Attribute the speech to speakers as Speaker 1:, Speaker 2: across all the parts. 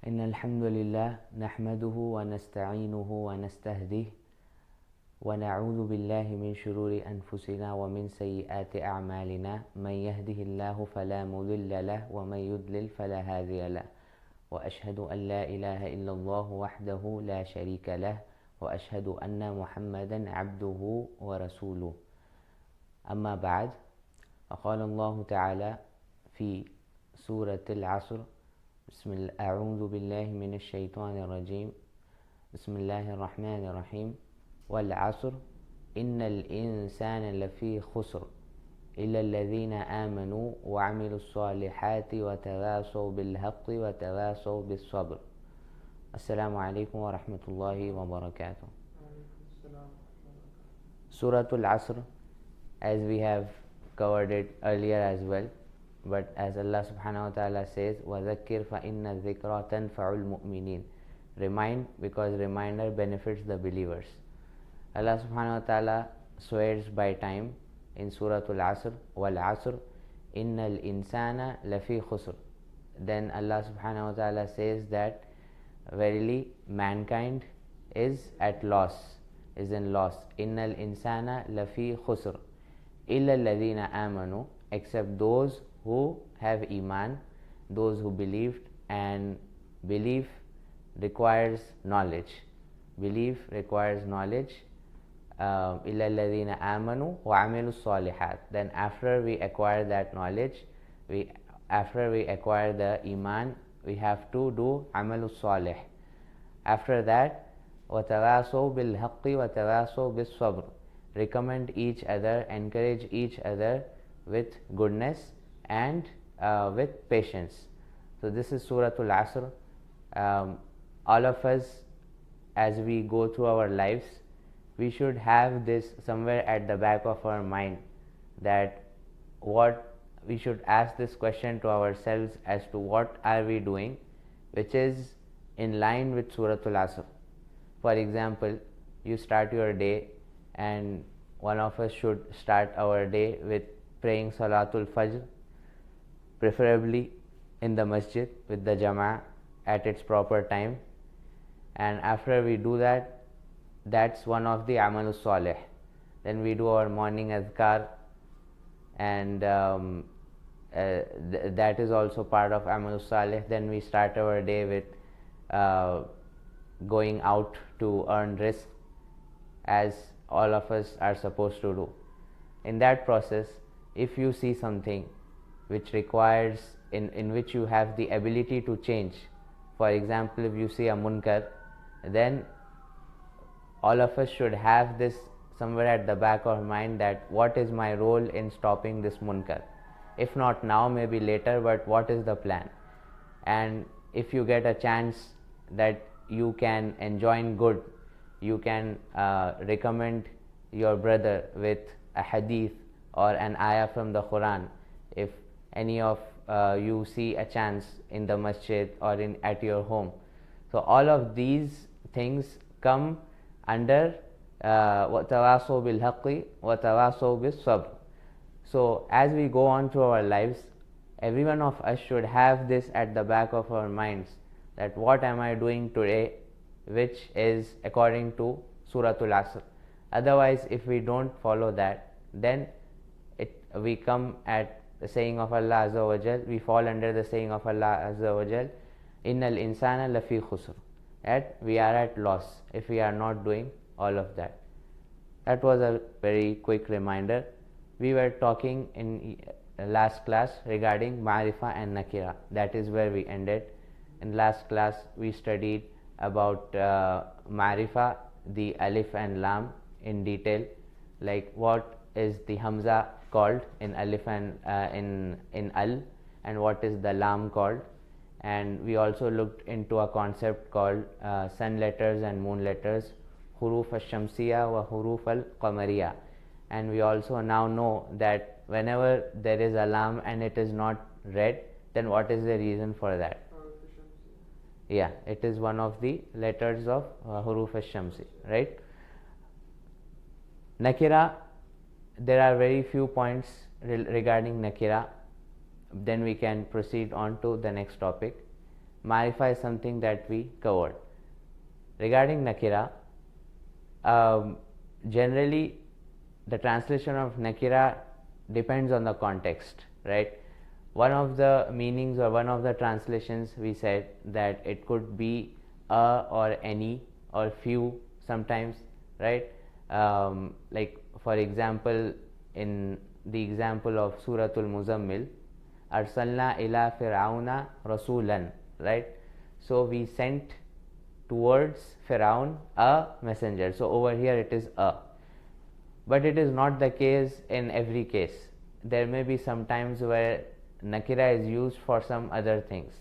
Speaker 1: إن الحمد لله نحمده ونستعينه ونستهديه ونعوذ بالله من شرور أنفسنا ومن سيئات أعمالنا من يهده الله فلا مضل له ومن يضلل فلا هادي له وأشهد أن لا إله إلا الله وحده لا شريك له وأشهد أن محمدا عبده ورسوله أما بعد فقال الله تعالى في سورة العصر أعوذ بالله من الشيطان الرجيم بسم الله الرحمن الرحيم والعصر إن الإنسان لفي خسر إلا الذين آمنوا وعملوا الصالحات وتواصوا بالحق وتواصوا بالصبر. Assalamu alaikum wa rahmatullahi wa barakatuh. Surah Al-Asr, as we have covered it earlier as well, but as Allah subhanahu wa ta'ala says, وَذَكِّرْ فَإِنَّ الذِّكْرَى تَنْفَعُ الْمُؤْمِنِينَ. Remind, because reminder benefits the believers. Allah subhanahu wa ta'ala swears by time in Surah Al-Asr, وَالْعَصْرِ إِنَّ الْإِنسَانَ لَفِي خُسْرٍ. Then Allah subhanahu wa ta'ala says that verily mankind is at loss, is in loss. إِنَّ الْإِنسَانَ لَفِي خُسْرٍ إِلَّا الَّذِينَ آمَنُوا, except those who have iman, those who believed, and belief requires knowledge. Belief requires knowledge. إِلَّا الَّذِينَ آمَنُوا وَعَمِلُوا الصَّالِحَاتِ. Then after we acquire that knowledge, after we acquire the iman, we have to do amalus salih. After that, وَتَوَاصَوْا بِالْحَقِّ وَتَوَاصَوْا بِالصَّبْرِ. Recommend each other, encourage each other with goodness and with patience. So this is Surah Al-Asr. All of us, as we go through our lives, we should have this somewhere at the back of our mind, that what we should ask this question to ourselves as to what are we doing which is in line with Surah Al-Asr. For example, you start your day, and one of us should start our day with praying Salatul Fajr, preferably in the masjid with the Jama'ah at its proper time. And after we do that, that's one of the Amalus Salih. Then we do our morning azkar, and that is also part of Amalus Salih. Then we start our day with going out to earn rizq, as all of us are supposed to do. In that process, if you see something which requires, in which you have the ability to change, for example, if you see a munkar, then all of us should have this somewhere at the back of our mind, that what is my role in stopping this munkar? If not now, maybe later, but what is the plan? And if you get a chance that you can enjoin good, you can recommend your brother with a hadith or an ayah from the Quran. If any of you see a chance in the masjid or at your home, so all of these things come under وَتَوَاصَوْا بِالْحَقِّ وَتَوَاصَوْا بِالصَّبْرِ. So as we go on through our lives, every one of us should have this at the back of our minds, that what am I doing today which is according to Surah Al-Asr. Otherwise, if we don't follow that, then we come at the saying of Allah Azza wa Jal, we fall under the saying of Allah Azza wa Jal, إِنَّ الْإِنسَانَ لَفِي خُسْرٍ, that we are at loss if we are not doing all of that. That was a very quick reminder. We were talking in last class regarding Ma'rifa and Nakira. That is where we ended. In last class, we studied about Ma'rifa, the Alif and Lam in detail, like what is the Hamza called in Alif and in Al, and what is the Lam called. And we also looked into a concept called sun letters and moon letters, Huruf al-Shamsiya wa Huruf al-Qamariya. And we also now know that whenever there is a lam and it is not read, then what is the reason for that? Yeah, it is one of the letters of Huruf al-Shamsi, right? Nakira, there are very few points regarding Nakira. Then we can proceed on to the next topic. Marifa is something that we covered. Regarding Nakira, generally the translation of Nakira depends on the context, right? One of the meanings or one of the translations we said that it could be a or any or few sometimes, right? Like for example, in the example of Suratul Muzammil, Arsalna ila Fir'auna Rasulan, right? So we sent towards Fir'aun a messenger. So over here it is a. But it is not the case in every case. There may be some times where Nakira is used for some other things.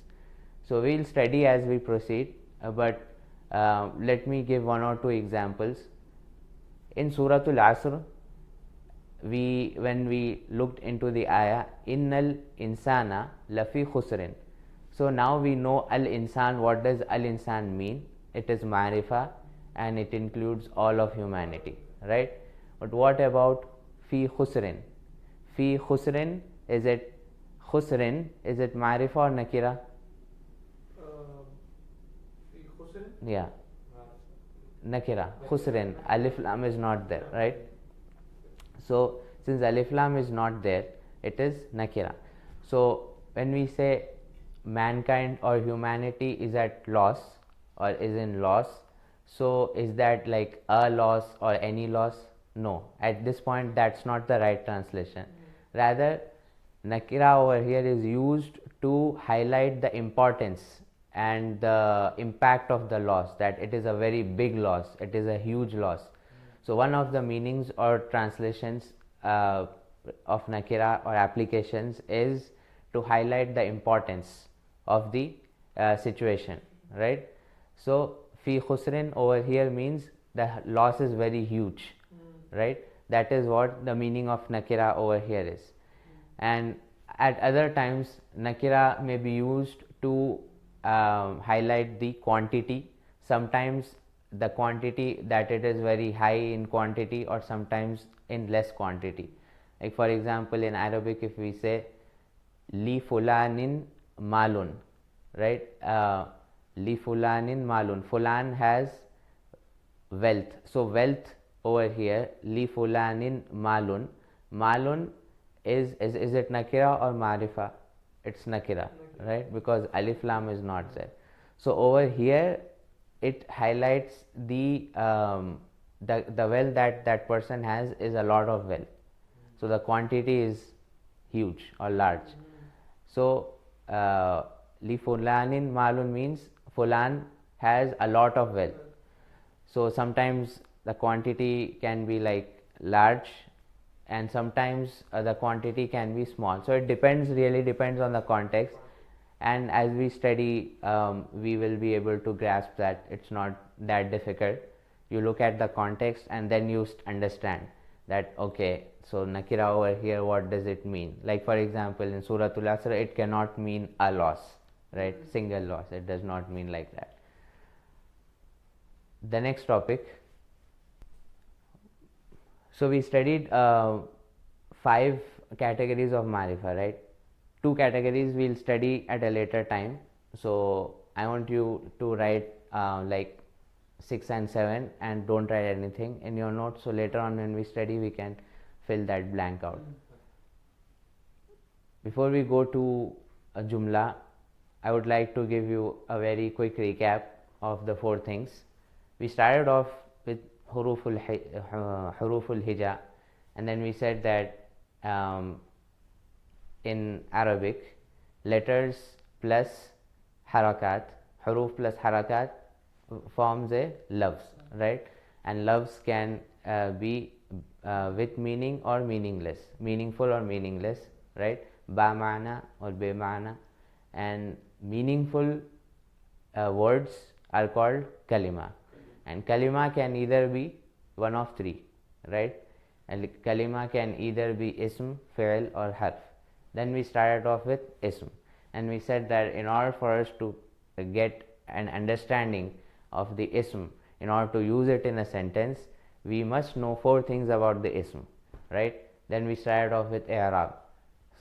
Speaker 1: So we will study as we proceed, but let me give one or two examples. In Suratul Asr, when we looked into the ayah, Innal insana lafi khusrin. So now we know al-insan. What does al-insan mean? It is ma'rifa and it includes all of humanity, right? But what about fi khusrin? Fi khusrin, is it ma'rifa or nakira?
Speaker 2: Fi khusrin?
Speaker 1: Yeah. Nakira. Khusrin. Alif lam is not there, right? So since alif lam is not there, it is nakira. So when we say mankind or humanity is at loss or is in loss, so is that like a loss or any loss? No, at this point that's not the right translation. Rather, nakira over here is used to highlight the importance and the impact of the loss, that it is a very big loss, it is a huge loss. So one of the meanings or translations of nakira or applications is to highlight the importance of the situation, right? So fi khusrin over here means the loss is very huge, right? That is what the meaning of nakira over here is. And at other times nakira may be used to highlight the quantity. Sometimes the quantity, that it is very high in quantity, or sometimes in less quantity. Like for example, in Arabic, if we say li fulanin malun, right? Li fulanin malun, fulan has wealth. So wealth over here, li fulanin malun. Malun is it nakira or marifa? It's nakira, right? Because alif lam is not there. So over here it highlights the wealth that person has is a lot of wealth. So the quantity is huge or large. So li fulanin malun means fulan has a lot of wealth. So sometimes the quantity can be like large, and sometimes the quantity can be small. So it really depends on the context. And as we study, we will be able to grasp that it's not that difficult. You look at the context and then you understand that, okay, so nakira over here, what does it mean? Like for example, in Suratul Asr, it cannot mean a loss, right? Single loss. It does not mean like that. The next topic. So we studied 5 categories of marifa, right? 2 categories we'll study at a later time. So I want you to write like 6 and 7 and don't write anything in your notes. So later on when we study, we can fill that blank out. Before we go to a Joomla, I would like to give you a very quick recap of the 4 things. We started off with huruful hija, and then we said that in Arabic, letters plus harakat, huruf plus harakat forms a lafz, right? And lafz can be with meaning or meaningless, meaningful or meaningless, right? Ba ma'na or be ma'na. And meaningful words are called kalima. And kalima can either be one of 3, right? And kalima can either be ism, fi'l or harf. Then we started off with ism, and we said that in order for us to get an understanding of the ism, in order to use it in a sentence, we must know 4 things about the ism, right? Then we started off with i'rab.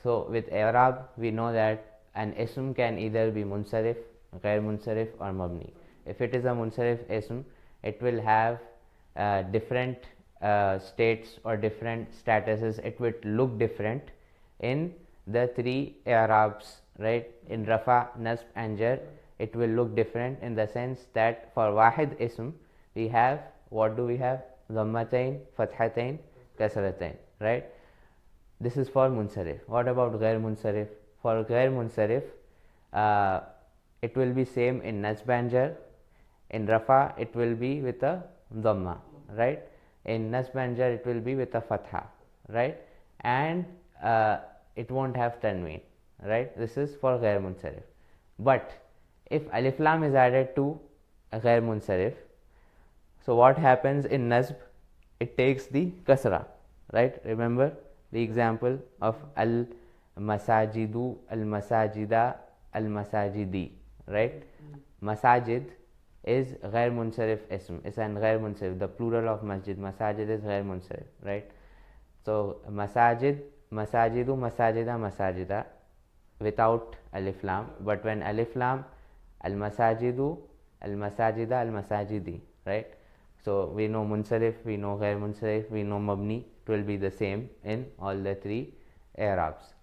Speaker 1: So with i'rab, we know that an ism can either be munsarif, ghair munsarif or mabni. If it is a munsarif ism, it will have different states or different statuses. It will look different in the three i'rabs, right? In rafa, nasb and jar, it will look different in the sense that for wahid ism we have, what do we have? Dhammatain, fathatain, kasratain, right? This is for munsarif. What about ghair munsarif? For ghair munsarif, it will be same in nasb and jar. In rafa it will be with a dhamma, right? In nasb and jar it will be with a fatha, right? And it won't have tanween, right? This is for ghair munsarif. But if alif lam is added to a ghair munsarif, so what happens in nasb? It takes the kasra, right? Remember the example of al masajidu, al masajida, al masajidi, right? Masajid is ghair munsarif ism. It's an ghair munsarif. The plural of masjid, masajid, is ghair munsarif, right? So masajid, masajidu, masajida, masajida, without alif lam. But when alif lam, al masajidu, al masajida, al masajidi, right? So we know munsarif, we know ghair munsarif, we know mabni. It will be the same in all the three i'rabs.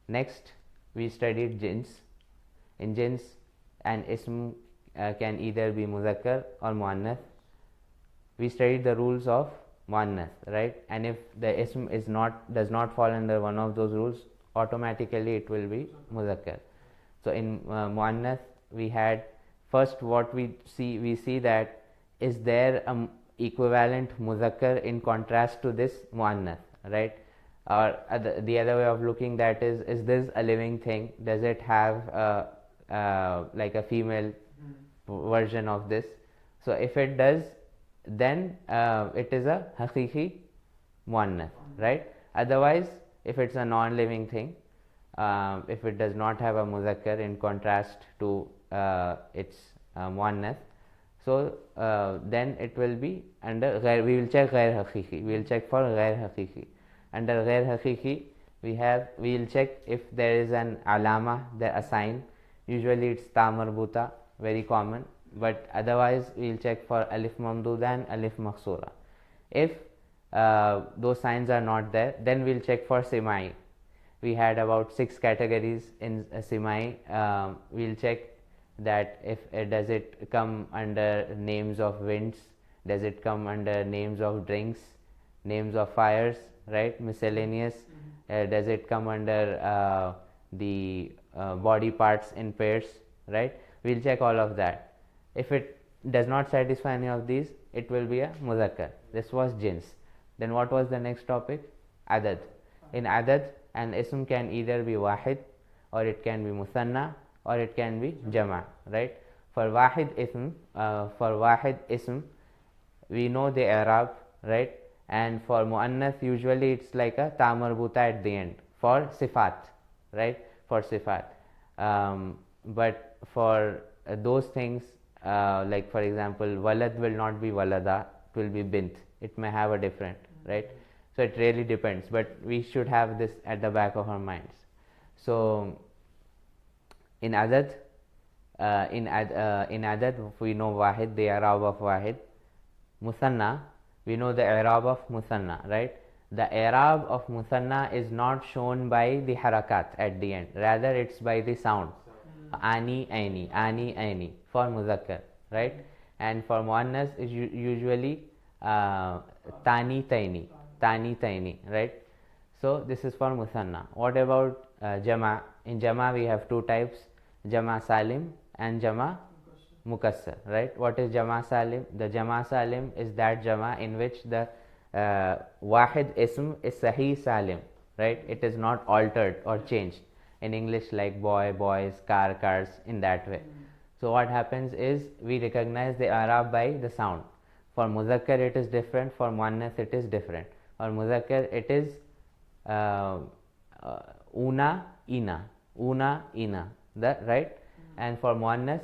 Speaker 1: Next, we studied jins. In jins, an ism can either be muzakkar or muannath. We studied the rules of muannath, right? And if the ism does not fall under one of those rules, automatically it will be muzakkar. So in muannath, we had first what we see that is there a equivalent muzakkar in contrast to this muannath, right? Or the other way of looking that is this a living thing? Does it have like a female version of this? So if it does, then it is a haqiqi muannath, right? Otherwise, if it's a non-living thing, if it does not have a muzakkar in contrast to its muannath, so then it will be under ghair. We will check ghair haqiqi. We will check for ghair haqiqi. Under ghair haqiqi, we will check if there is an alama, a sign. Usually it's ta marbuta, very common. But otherwise, we will check for alif mamduda and alif maksura. If those signs are not there, then we will check for simai. We had about 6 categories in simai. We will check that if does it come under names of winds, does it come under names of drinks, names of fires, right? Miscellaneous. Does it come under the body parts in pairs, right? We will check all of that. If it does not satisfy any of these, it will be a muzakkar. This was jins. Then what was the next topic? Adad. In adad, an ism can either be wahid, or it can be musanna, or it can be jama', right? For wahid ism, we know the i'rab, right? And for muannath, usually it's like a ta marbuta at the end for sifat, right? For sifat. But for those things, like for example, walad will not be walada, it will be bint. It may have a different, right? So it really depends, but we should have this at the back of our minds. So in adad, we know wahid, the i'rab of wahid. Musanna, we know the i'rab of musanna, right? The i'rab of musanna is not shown by the harakat at the end, rather it's by the sound. Ani, aini for muzakkar, right? And for muannas is usually tani, taini, right? So this is for musanna. What about jama'? In jama' we have 2 types, jama' salim and jama' mukassar, right? What is jama' salim? The jama' salim is that jama' in which the wahid ism is sahih salim, right? It is not altered or changed. In English, like boy, boys, car, cars, in that way. So what happens is we recognize the i'rab by the sound. For muzakkar it is different, for muannath it is different. For muzakkar it is una, ina, that, right? And for muannath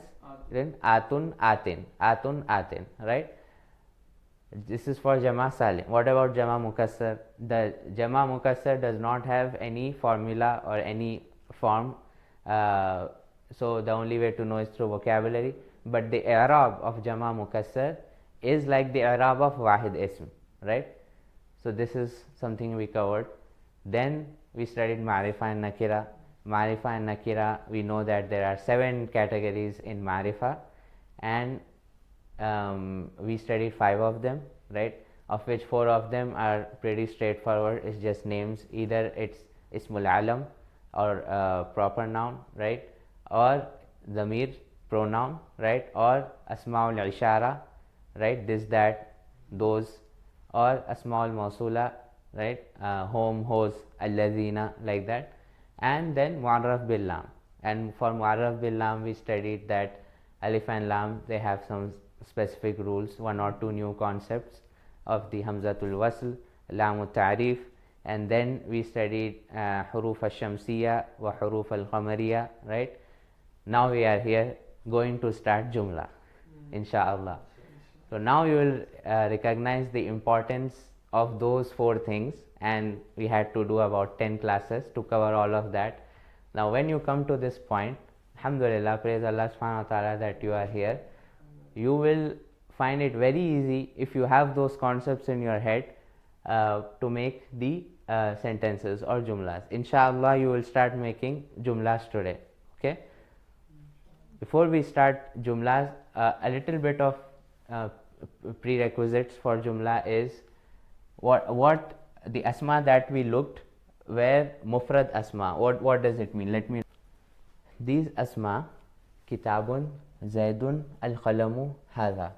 Speaker 1: then atun, atin, right? This is for jama' salim. What about jama' mukassar? The jama' mukassar does not have any formula or any form so the only way to know is through vocabulary. But the i'rab of jama mukassar is like the i'rab of wahid ism, right? So this is something we covered. Then we studied Ma'rifa and Nakira. Ma'rifa and Nakira, we know that there are 7 categories in Ma'rifa, and we studied 5 of them, right? Of which 4 of them are pretty straightforward. It's just names. Either it's ismul alam or proper noun, right? Or zamir, pronoun, right? Or asma'ul ishara, right? This, that, those, or asma'ul mawsula, right? Home, hose, alladhina, like that. And then mu'arraf bil lam. And for mu'arraf bil lam, we studied that alif and lam, they have some specific rules, 1 or 2 new concepts of the hamzatul wasl, lamut ta'rif, and then we studied huruf al-shamsiyya wa huruf al-qamariyya, right? Now we are here going to start Joomla, inshallah. So now you will recognize the importance of those 4 things, and we had to do about 10 classes to cover all of that. Now when you come to this point, alhamdulillah, praise Allah subhanahu wa ta'ala that you are here. You will find it very easy if you have those concepts in your head to make the sentences or jumlas. Inshallah, you will start making jumlas today. Okay. Before we start jumlas, a little bit of prerequisites for jumla is what the asma that we looked were mufrad asma. What does it mean? Let me. These asma, kitabun, zaidun, al-qalamu, hadha.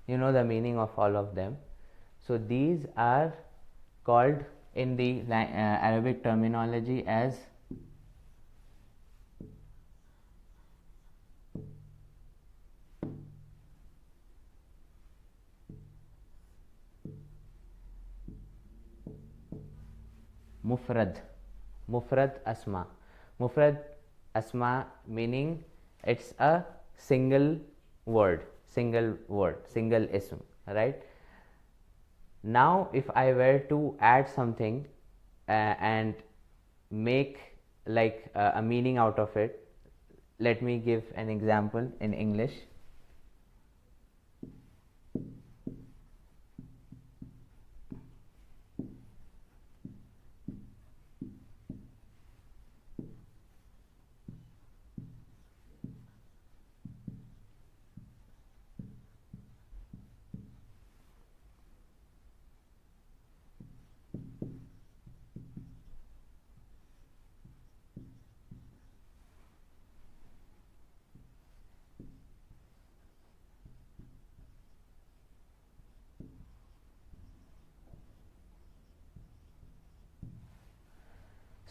Speaker 1: You know the meaning of all of them. So these are called in the Arabic terminology as mufrad. Mufrad asma. Mufrad asma meaning it's a single word, single ism, right? Now if I were to add something and make like a meaning out of it, let me give an example in English.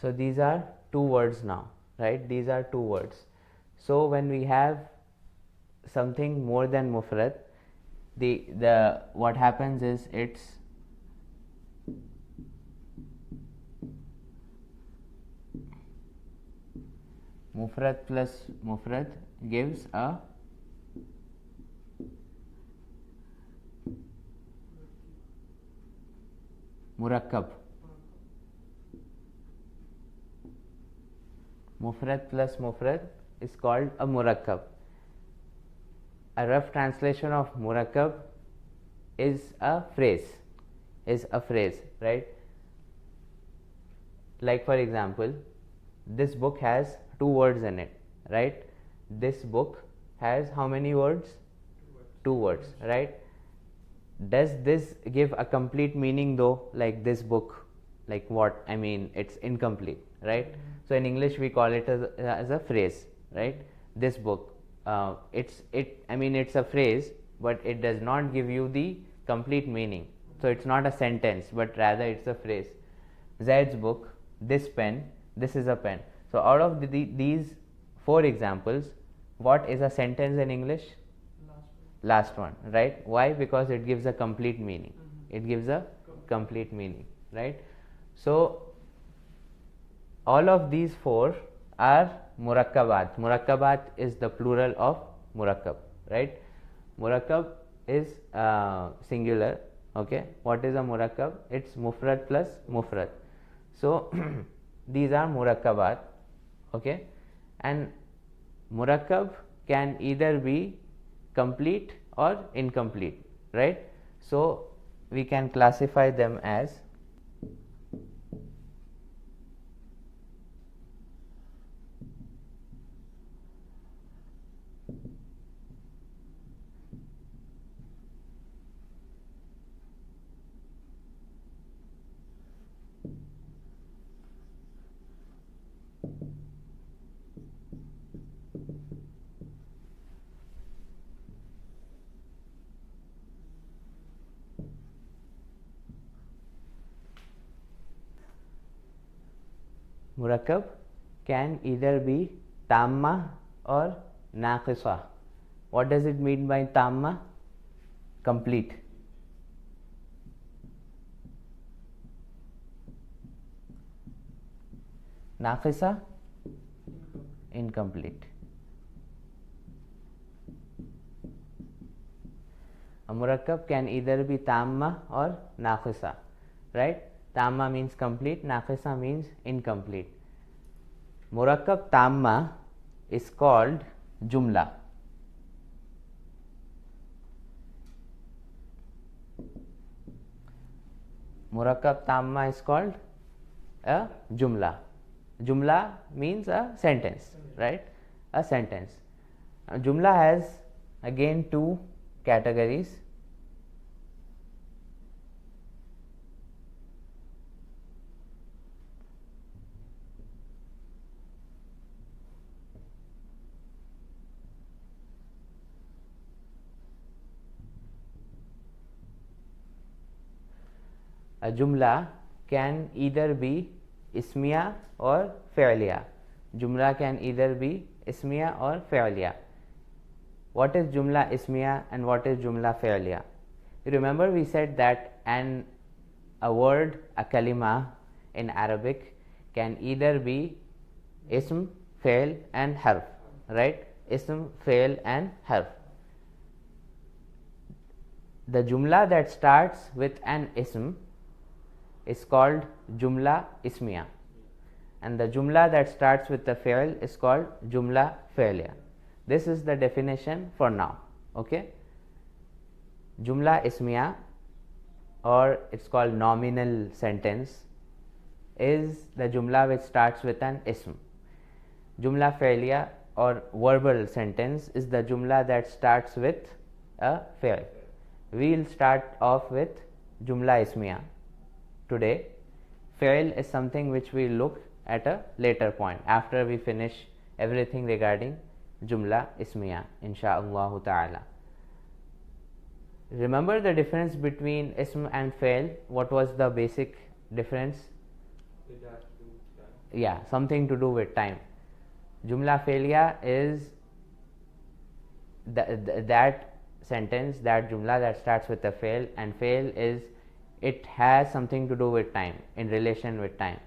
Speaker 1: So these are 2 words now, right? These are 2 words. So when we have something more than mufrad, the what happens is it's mufrad plus mufrad gives a murakkab. Mufrad plus mufrad is called a murakkab. A rough translation of murakkab is a phrase, right? Like for example, this book has 2 words in it, right? This book has how many words? 2 words, right? Does this give a complete meaning though? Like this book, like what? I mean, it's incomplete, right? So in English we call it as a phrase, right? This book, it's a phrase, but it does not give you the complete meaning. So it's not a sentence, but rather it's a phrase. Zaid's book, this pen, this is a pen. So out of these 4 examples, what is a sentence in English? Last one, right? Why? Because it gives a complete meaning. It gives a complete meaning, right? So all of these 4 are murakkabat. Murakkabat is the plural of murakkab, right? Murakkab is singular. Okay, what is a murakkab? It's mufrad plus mufrad. So these are murakkabat. Okay, and Murakkab can either be complete or incomplete, right? So we can classify them as Murakkab can either be tamma or naqisa. What does it mean by tamma? Complete. Naqisa? Incomplete. A murakkab can either be tamma or naqisa, right? Tamma means complete, naqisa means incomplete. Murakkab tamma is called Joomla. Murakkab tamma is called a Joomla. Joomla means a sentence, right? A sentence. Joomla has again two categories. A Joomla can either be Ismia or Fi'liya. Joomla can either be Ismia or Fi'liya. What is Joomla Ismia and what is Joomla Fi'liya? You remember we said that a word, a kalima in Arabic can either be ism, fi'l and harf, right? Ism, fi'l and harf. The Joomla that starts with an ism is called Joomla Ismia, and the Joomla that starts with the fi'l is called Joomla Fi'liya. This is the definition for now, okay? Joomla Ismia, or it's called nominal sentence, is the Joomla which starts with an ism. Joomla Fi'liya or verbal sentence is the Joomla that starts with a fi'l. We'll start off with Joomla Ismia today. Fi'l is something which we look at a later point after we finish everything regarding Joomla Ismia, insha'Allah ta'ala. Remember the difference between ism and fi'l? What was the basic difference? Yeah, something to do with time. Joomla Fi'liya is that sentence, that Joomla that starts with a fi'l, and fi'l is it has something to do with time, in relation with time.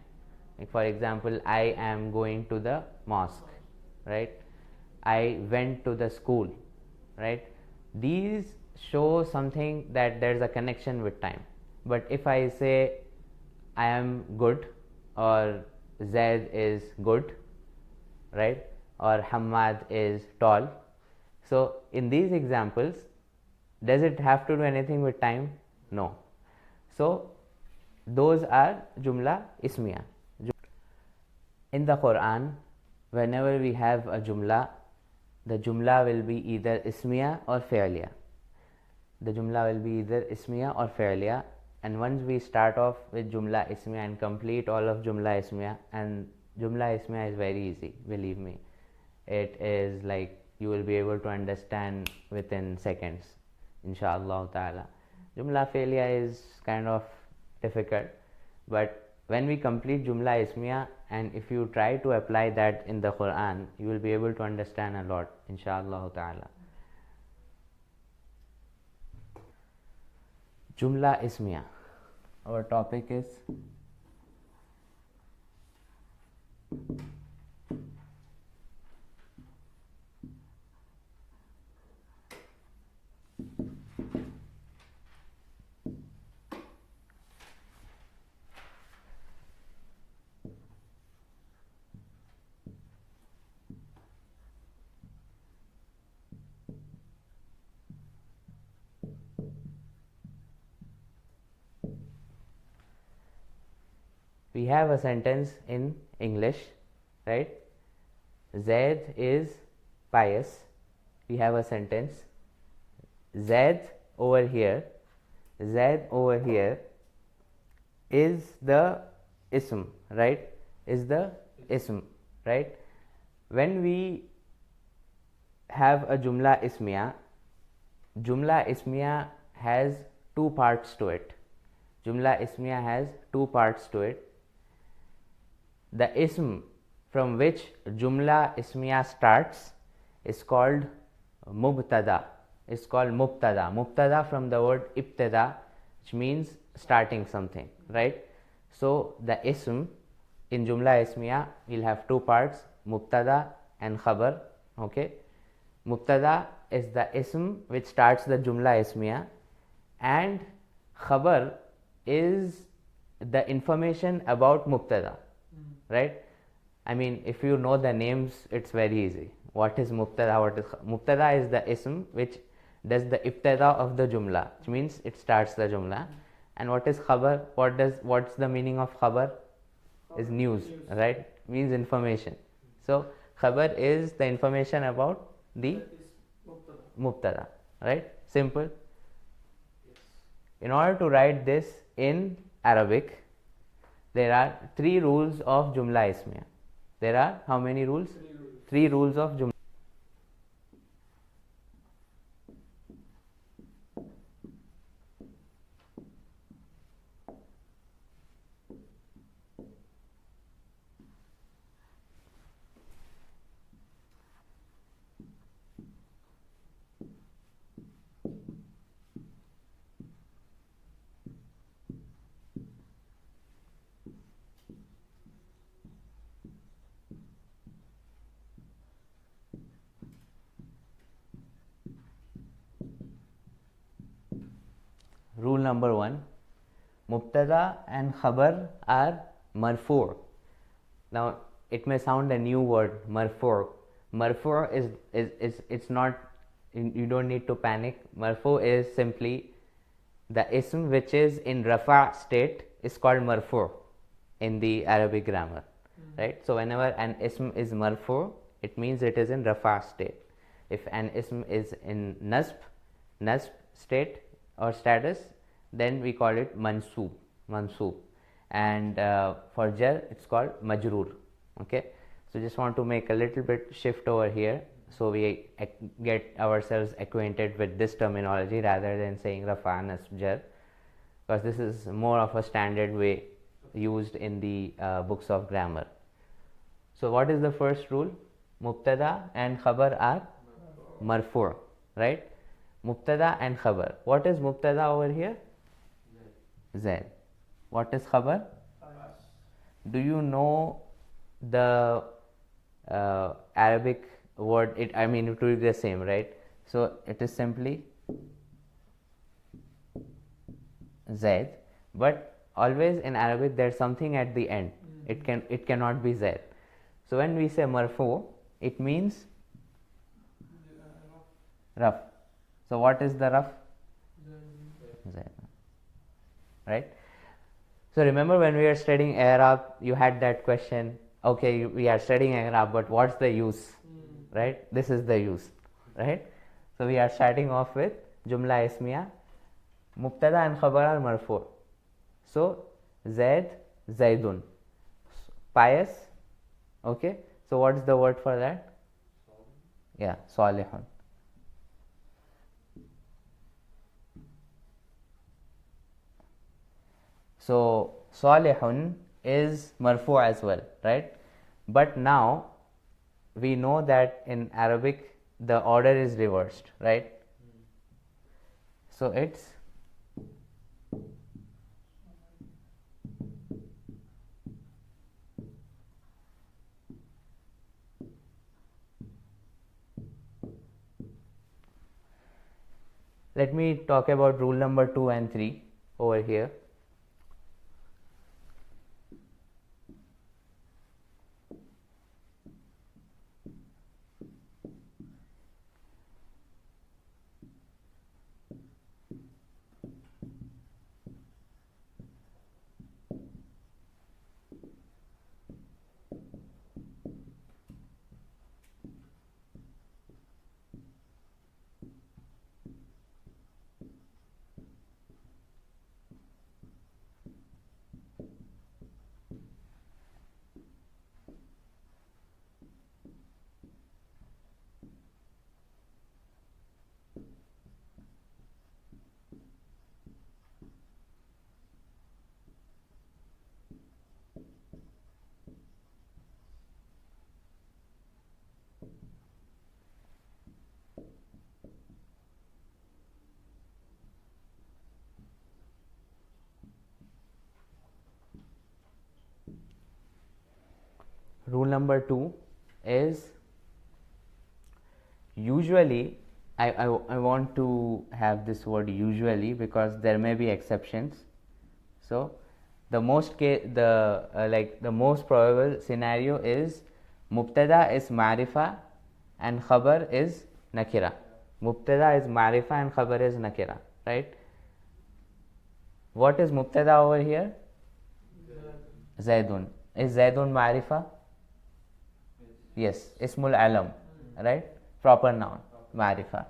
Speaker 1: Like for example, I am going to the mosque, right? I went to the school, right? These show something that there is a connection with time. But if I say I am good, or Zaid is good, right? Or Hamad is tall. So in these examples, does it have to do anything with time? No. So those are Joomla Ismia. In the Quran, whenever we have a Joomla, the Joomla will be either Ismia or Fi'liya. The Joomla will be either Ismia or Fi'liya, and once we start off with Joomla Ismia and complete all of Joomla Ismia, and Joomla Ismia is very easy, believe me. It is like you will be able to understand within seconds, insha'Allah ta'ala. Joomla Fi'liya is kind of difficult, but when we complete Joomla Ismia, and if you try to apply that in the Quran, you will be able to understand a lot, insha'Allah ta'ala. Joomla Ismia. Our topic is we have a sentence in English, right? Zaid is pious. We have a sentence. Zaid over here is the ism, right? Is the ism, right? When we have a Joomla Ismia has two parts to it. Joomla Ismia has two parts to it. The ism from which Joomla Ismia starts is called Mubtada. It's called Mubtada. Mubtada from the word ibtada, which means starting something, right? So the ism in Joomla Ismia will have two parts, Mubtada and Khabar. Okay, Mubtada is the ism which starts the Joomla Ismia, and Khabar is the information about Mubtada, right? I mean, if you know the names, it's very easy. What is Mubtada? Mubtada is the ism which does the ibtada of the Jumla, which means it starts the Jumla. And what is Khabar? What's the meaning of Khabar? Is news, right? Means information. So Khabar is the information about the Mubtada, right? Simple. In order to write this in Arabic, there are 3 rules of Joomla Ismia. There are how many rules? 3 rules of Joomla. Rule number 1, Mubtada and Khabar are marfu'. Now it may sound a new word, marfu'. Marfu' is it's not, you don't need to panic. Marfu' is simply the ism which is in rafa state is called marfu' in the Arabic grammar, right? So whenever an ism is marfu', it means it is in rafa state. If an ism is in nasb state or status, then we call it mansoob, and for jar it's called majroor. Okay, so just want to make a little bit shift over here so we get ourselves acquainted with this terminology rather than saying rafa, nasb, jar, because this is more of a standard way used in the books of grammar. So what is the first rule? Mubtada and Khabar are marfu', right? Mubtada and Khabar. What is Mubtada over here? Zaid. What is Khabar? Do you know the Arabic word? It will be the same, right? So it is simply Zaid, but always in Arabic there's something at the end. It cannot be Zaid. So when we say marfu, it means raf. So what is the raf? Zaid. Right? So remember when we were studying Arab, you had that question, okay, we are studying Arab, but what's the use? Right? This is the use, right? So we are starting off with Joomla Ismia. Mubtada and Khabar are marfu'. So Zaid, Zaidun. Pious. Okay. So what's the word for that? Yeah, Salihun. So Salihun is marfu' as well, right? But now we know that in Arabic the order is reversed, right? So it's let me talk about rule number 2 and 3 over here. rule number 2 is, usually, I want to have this word usually because there may be exceptions. So the most the most probable scenario is Mubtada is Marifa and Khabar is Nakira. Mubtada is Marifa and Khabar is Nakira, right? What is Mubtada over here? Zaidun. Is Zaidun Marifa? Yes, Ismul Alam, right? Proper noun, Marifa.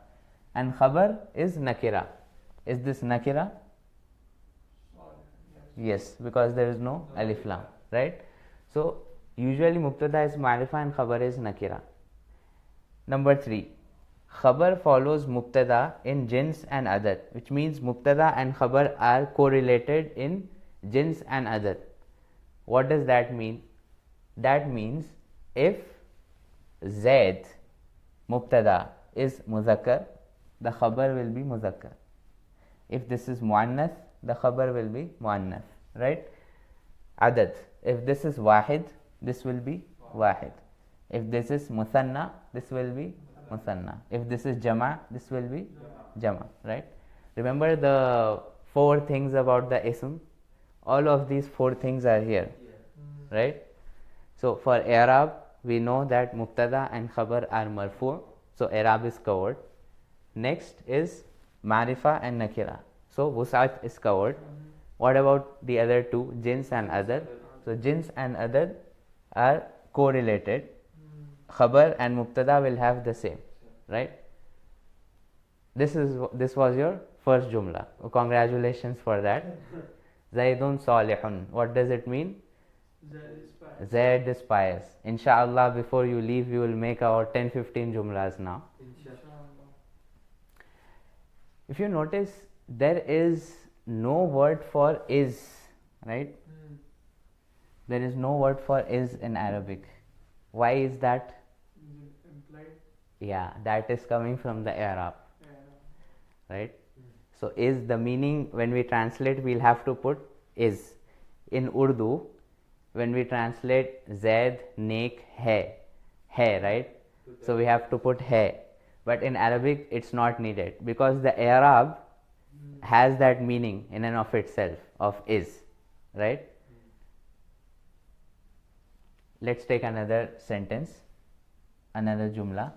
Speaker 1: And Khabar is Nakira. Is this Nakira? Yes, because there is no alif lam, right? So usually Mubtada is Marifa and Khabar is Nakira. Number 3, Khabar follows Mubtada in Jins and Adad, which means Mubtada and Khabar are correlated in Jins and Adad. What does that mean? That means if Zaid Mubtada is Muzakkar, the Khabar will be Muzakkar. If this is Muannath, the Khabar will be Muannath, right? Adad, if this is Wahid, this will be Wahid. If this is Muthanna, this will be Muthanna. If this is Jama, this will be Jama, right? Remember the 4 things about the ism? All of these 4 things are here, right? So for i'rab, we know that Mubtada and Khabar are marfu', so i'rab is covered. Next is Marifa and Nakira, so Wus'at is covered. What about the other 2, Jins and Adad? So Jins and Adad are correlated. Khabar and Mubtada will have the same, right? This was your first Jumla. Congratulations for that. Zaidun Salihun. What does it mean? Zaid is pious. Inshallah, before you leave, you will make our 10-15 Jumlas now. If you notice, there is no word for is, right? There is no word for is in Arabic. Why is that?
Speaker 2: Implied.
Speaker 1: Yeah, that is coming from the i'rab, right? So is the meaning, when we translate, we'll have to put is. In Urdu, when we translate Zaid, Nek, hai, right? So we have to put hai. But in Arabic, it's not needed because the i'rab has that meaning in and of itself of is, right? Let's take another sentence, another Jumla.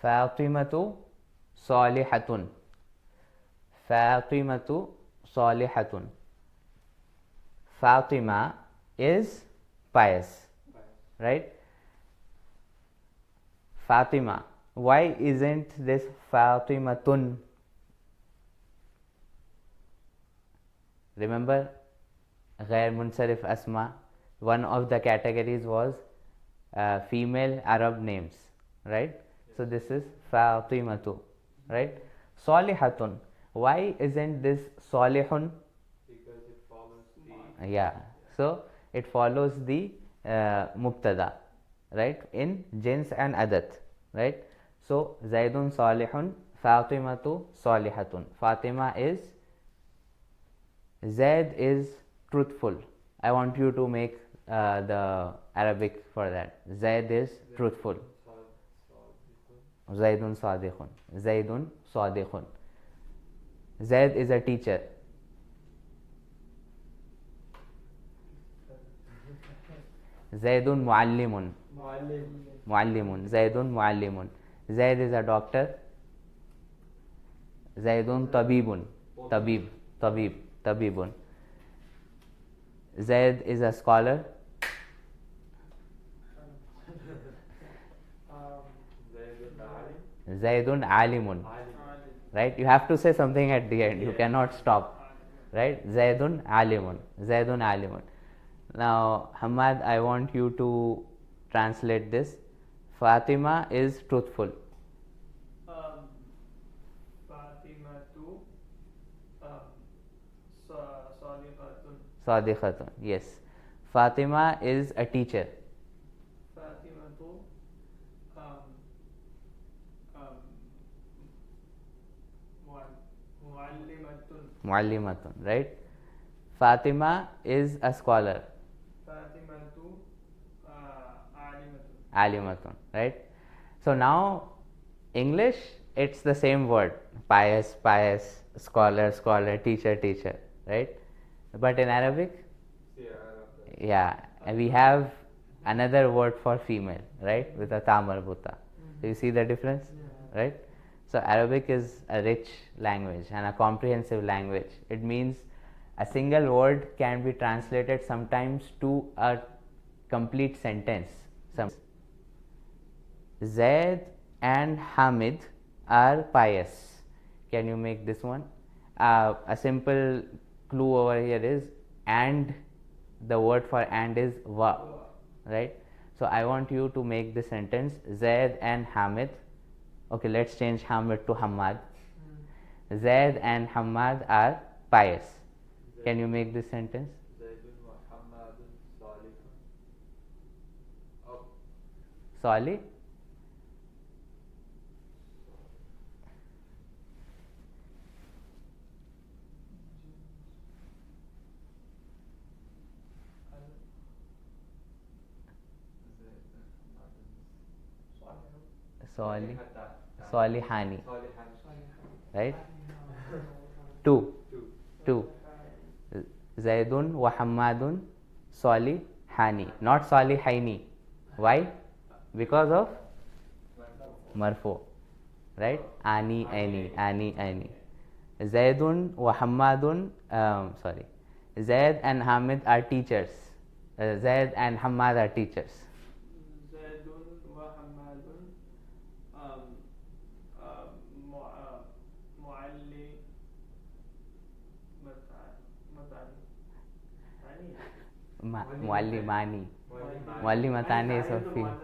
Speaker 1: Fatimatu Salihatun. Fatimatu Salihatun. Fatima is pious, right? Fatima. Why isn't this Fatimatun? Remember, Ghair Munsarif Asma, one of the categories was female Arab names, right? So this is Fatimatu, right? Salihatun. Why isn't this Salihun?
Speaker 2: Because it follows the.
Speaker 1: Yeah. So it follows the Mubtada, right? In Jins and Adat, right? So Zaidun Salihun, Fatimatu Salihatun. Fatima is, Zaid is truthful. I want you to make the Arabic for that. Zaid is truthful. Zaidun Sadiqun. Zaidun Sadiqun. Zaid is a teacher. Zaidun Muallimun. Muallimun. Zaidun Muallimun. Zaid is a doctor. Zaidun Tabibun. Tabibun. Zaid is a scholar. Zaidun Alimun. Right? You have to say something at the end. You cannot stop. Right? Zaidun Alimun. Zaidun Alimun. Now, Hamad, I want you to translate this. Fatima is truthful.
Speaker 2: Fatimatu Sadiqatun.
Speaker 1: Sadiqatun. Yes. Fatima is a teacher.
Speaker 2: Fatimatu um, um, muallimatun.
Speaker 1: Muallimatun, right? Fatima is a scholar.
Speaker 2: Fatimatu alimatun.
Speaker 1: Alimatun, right? So now English, it's the same word, pious, pious, scholar, scholar, teacher, teacher, right? But in Arabic, yeah, and we have another word for female, right, with a ta marbuta. So you see the difference, right? So Arabic is a rich language and a comprehensive language. It means a single word can be translated sometimes to a complete sentence. Zaid and Hamid are pious. Can you make this one? A simple clue over here is and. The word for and is wa, right? So I want you to make the sentence Zaid and Hamid. Okay, let's change Hamid to Hamad. Zaid and Hamad are pious. Can you make this sentence? Salih. Salih. Salihani. Right? Two. Zaidun wa Hammadun Salihani. Not Salihaini. Why? Because of marfu. Right? Ani, ani. Zaidun wa Hammadun, Zaid and Hamid are teachers. Zaid and Hammad are teachers.
Speaker 2: Zaidun wa Hammadun
Speaker 1: Muallimani. Muallimatani is of female.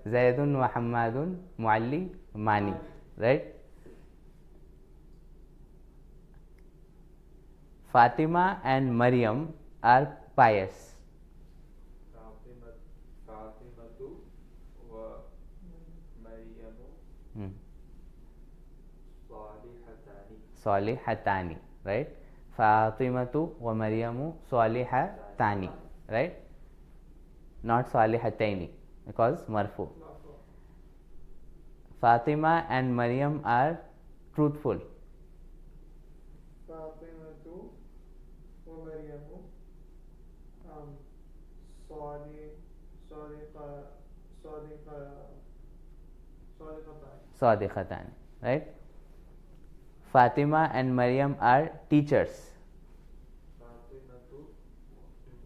Speaker 1: Zaidun wa Hammadun Muallimani. Right? Fatima and Maryam are pious.
Speaker 2: Fatimatu wa Maryamu
Speaker 1: Salihatani. Right? Fatimatu wa Maryamu Salihatani. Right? Not Salihataini because marfu. Fatima and Maryam are truthful.
Speaker 2: Fatimatu wa Maryamu
Speaker 1: Sadiqatani. Right? Fatima and Maryam are teachers.
Speaker 2: Fatimatu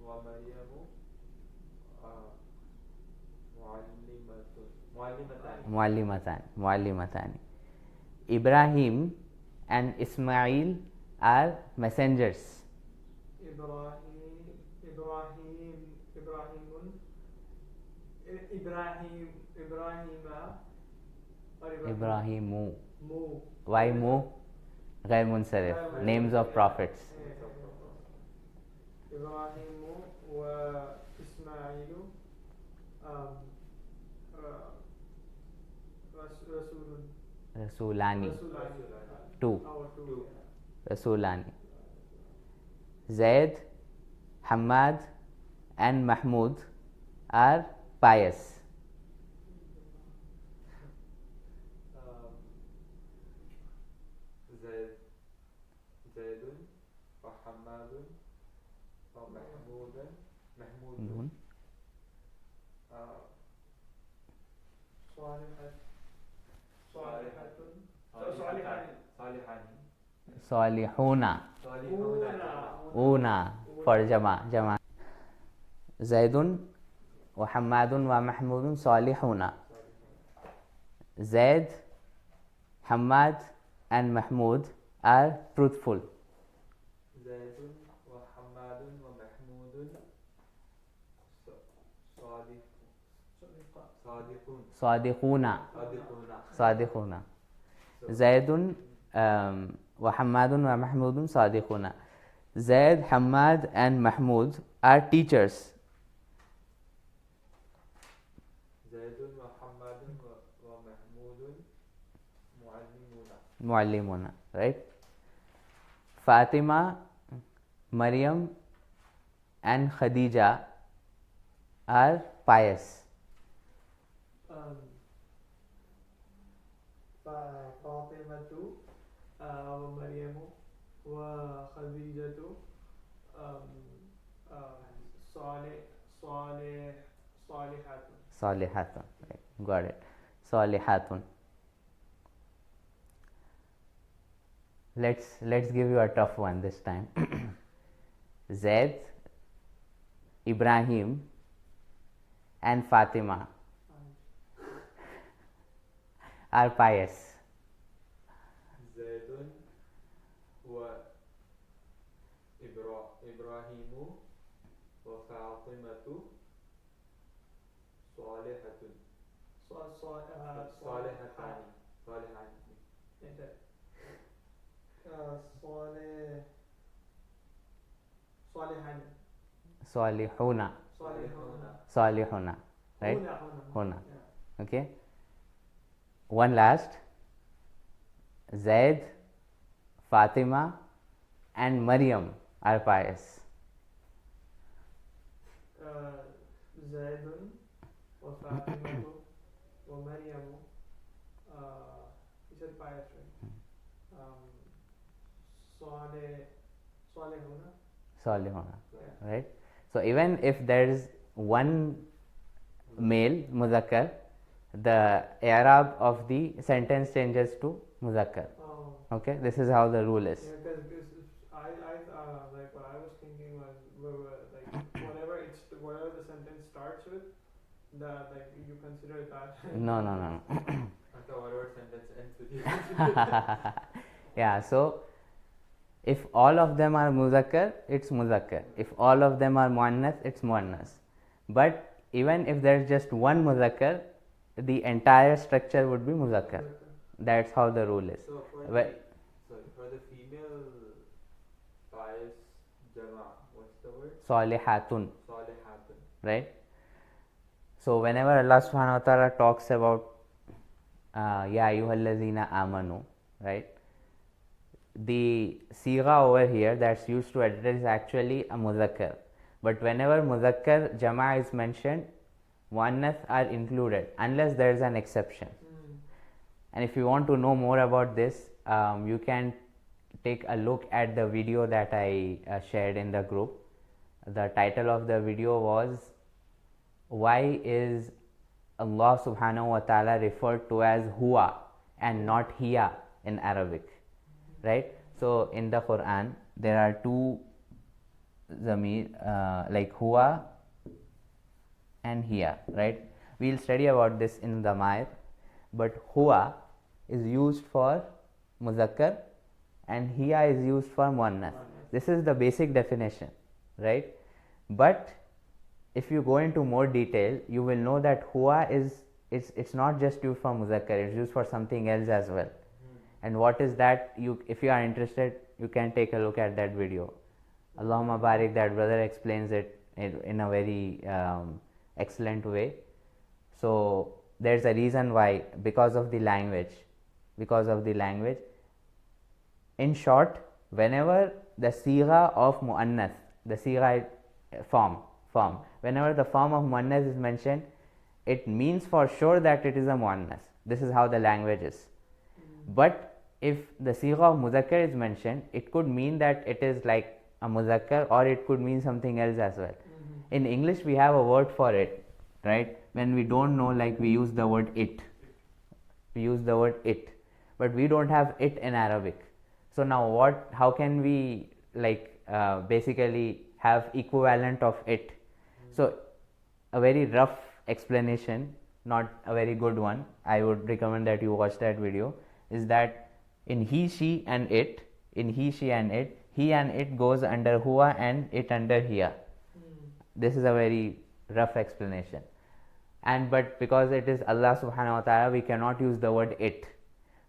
Speaker 2: wa Maryamu
Speaker 1: Muallimatani. Ibrahim and Ismail are messengers. Ibrahimu. Why mu? Ghair munsarif. Names of prophets.
Speaker 2: Ibrahimu wa Ismailu
Speaker 1: Rasulani. Two. Rasulani. Zaid, Hamad and Mahmud are pious.
Speaker 2: Zaidun wa Hamadun wa Mahmudun
Speaker 1: Salihuna. Una for Jama. Zaidun wa Hamadun wa Mahmudun Salihuna. Zaid, Hamad and Mahmud are truthful.
Speaker 2: Zaidun wa Hamadun wa Mahmudun
Speaker 1: Sadiquna. Zaidun wa Hamadun wa Mahmudun Sadiquna. Zaid, Hamad and Mahmud are teachers.
Speaker 2: زيد وحماد ومحمود معلمون.
Speaker 1: Muallimuna, right? Fatima, Maryam and Khadija are pious.
Speaker 2: فاطمة ومريم وخديجة صالحات.
Speaker 1: Salihatun, right? Got it. Salihatun. Let's give you a tough one this time. Zaid, Ibrahim and Fatima are pious.
Speaker 2: زيد وإبراهيم وفاطمة صالحة. صالحتان.
Speaker 1: Salihuna. Salihuna, right? Huna. Okay. One last. Zaid, Fatima and Maryam are pious.
Speaker 2: زيد وفاطمة ومريم. You said pious, right?
Speaker 1: Salihuna, right? So even if there is one male muzakkar, the i'rab of the sentence changes to muzakkar. Okay, this is how the rule is.
Speaker 2: Yeah, because I like what I was thinking was like whatever the sentence starts with, that like you consider that.
Speaker 1: No.
Speaker 2: After whatever sentence ends with you.
Speaker 1: Yeah, so if all of them are muzakkar, it's muzakkar. If all of them are muannas, it's muannas. But even if there's just one muzakkar, the entire structure would be muzakkar. That's how the rule is.
Speaker 2: So for the female pious jama, what's the word?
Speaker 1: Salihatun,
Speaker 2: Salihatun.
Speaker 1: right? So whenever Allah subhanahu wa ta'ala talks about Ya ayyuhallazina amanu, right? The sigha over here that's used to address is actually a muzakkar. But whenever muzakkar jama is mentioned, muannath are included unless there is an exception. And if you want to know more about this, you can take a look at the video that I shared in the group. The title of the video was Why is Allah subhanahu wa ta'ala referred to as huwa and not hiya in Arabic, right? So in the Quran there are two zamir like huwa and hiya, right? We'll study about this in the Damair, but huwa is used for muzakkar and hiya is used for muannas. This is the basic definition, right? But if you go into more detail, you will know that huwa is it's not just used for muzakkar, it's used for something else as well. And what is that? If you are interested, you can take a look at that video. Allahumma barik, that brother explains it in a very excellent way. So there's a reason why, because of the language. In short, whenever the sigha of muannath, the sigha form, whenever the form of muannath is mentioned, it means for sure that it is a muannath. This is how the language is. But if the sigha of muzakkar is mentioned, it could mean that it is like a muzakkar, or it could mean something else as well. In English we have a word for it, right? When we don't know, like we use the word it. But we don't have it in Arabic. So now how can we basically have equivalent of it? So a very rough explanation, not a very good one, I would recommend that you watch that video, is that in he, she and it, he and it goes under huwa and it under hiya. This is a very rough explanation. But because it is Allah subhanahu wa ta'ala, we cannot use the word it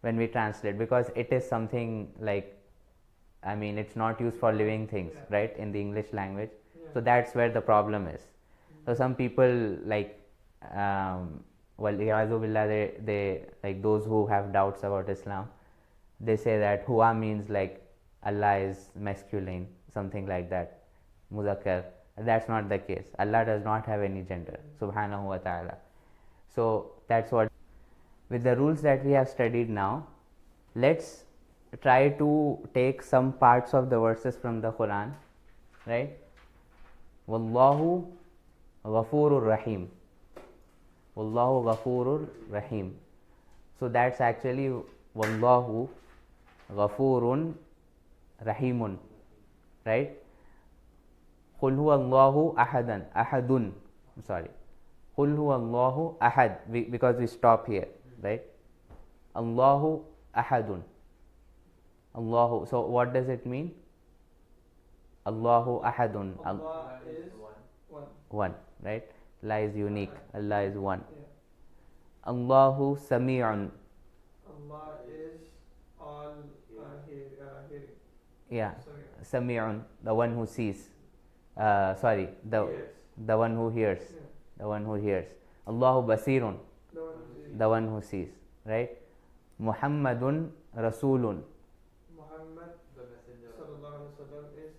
Speaker 1: when we translate, because it is something like I mean, it's not used for living things,
Speaker 2: Yeah.
Speaker 1: right, in the English language.
Speaker 2: Yeah.
Speaker 1: So that's where the problem is. So some people like, well, iyaazu billah, they like those who have doubts about Islam, they say that huwa means like Allah is masculine, something like that, muzakkar. That's not the case. Allah does not have any gender, subhanahu wa ta'ala. So that's what. With the rules that we have studied now, let's try to take some parts of the verses from the Quran, right? Wallahu Ghafurur Rahim. Wallahu Ghafurur Rahim. So that's actually Wallahu Ghafurun Rahimun, right? Qul huwa Allahu ahadan, ahadun. I'm sorry. Qul huwa Allahu ahad, because we stop here, right? Allahu ahadun. Allahu. So what does it mean? Allahu ahadun.
Speaker 2: Allah is one.
Speaker 1: One, right? Allah is unique. Allah is one.
Speaker 2: Yeah.
Speaker 1: Allahu Sami'un.
Speaker 2: Allah is all hearing.
Speaker 1: Yeah.
Speaker 2: Samir.
Speaker 1: Sami'un, the one who sees. Sorry,
Speaker 2: Yes.
Speaker 1: the one who hears.
Speaker 2: Yeah.
Speaker 1: The one who hears. Allahu Basirun,
Speaker 2: The one who sees.
Speaker 1: the one who sees, right? Muhammadun Rasulun,
Speaker 2: Muhammad sallallahu alaihi wasallam is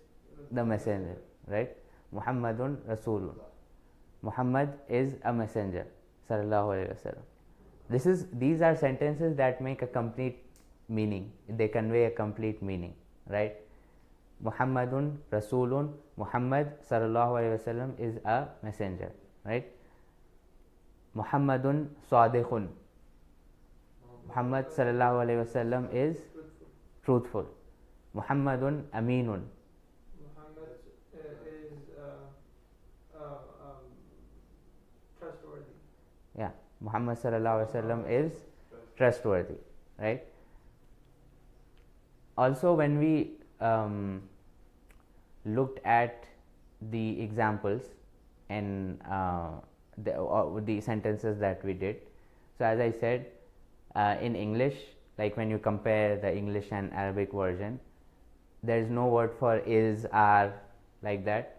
Speaker 1: the messenger, right? Muhammadun Rasulun. Muhammad is a messenger, sallallahu alaihi wasallam. These are sentences that make a complete meaning. They convey a complete meaning, right? Muhammadun Rasulun. Muhammad sallallahu alaihi wasallam is a messenger, right? Muhammadun Sadiqun. Muhammad sallallahu alaihi wasallam is truthful. Muhammadun Aminun.
Speaker 2: Muhammad is trustworthy.
Speaker 1: Yeah, Muhammad sallallahu alaihi wasallam is trustworthy, right? Also, when we looked at the examples and the sentences that we did, so as I said, in English, like when you compare the English and Arabic version, there is no word for is, are, like that.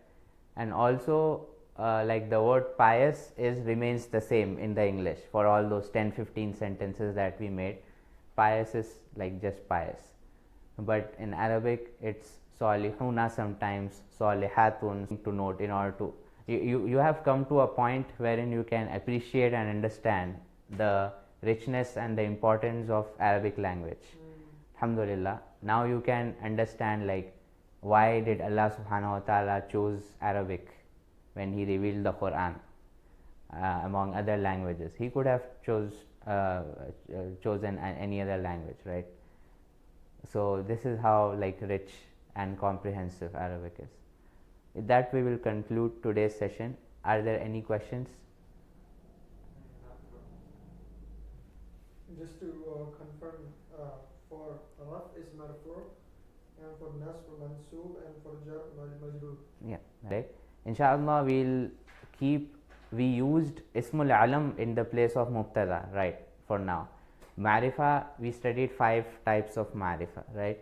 Speaker 1: And also like the word pious remains the same in the English for all those 10-15 sentences that we made. Pious is like just pious, but in Arabic it's salihuna, sometimes salihatun, to note in order to you have come to a point wherein you can appreciate and understand the richness and the importance of Arabic language. Alhamdulillah, now you can understand like why did Allah subhanahu wa ta'ala choose Arabic when he revealed the Quran among other languages. He could have chosen any other language, right? So this is how like rich and comprehensive Arabic is. With that, we will conclude today's session. Are there any questions?
Speaker 2: Just to confirm, for raf is marfu, and for nasb mansub, and for jar majrur.
Speaker 1: Yeah, right. Inshallah, we used Ismul Alam in the place of Muktada, right, for now. Marifa, we studied 5 types of Marifa, right?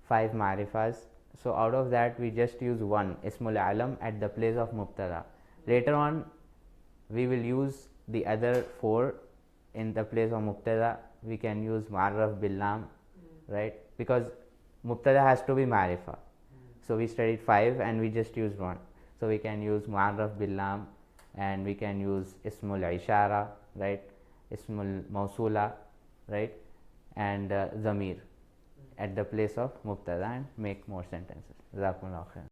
Speaker 1: 5 Marifas. So out of that, we just use one, Ismul Alam, at the place of Muktada. Later on, we will use the other 4 in the place of Muktada. We can use Ma'arraf bil Lam, right? Because Muktada has to be Marifa. So we studied 5 and we just used 1. So we can use Ma'arraf bil Lam, and we can use Ismul Ishara, right? Ismul Mausula, right? And Zamir at the place of Muktada, and make more sentences. Jazakumullahu khair.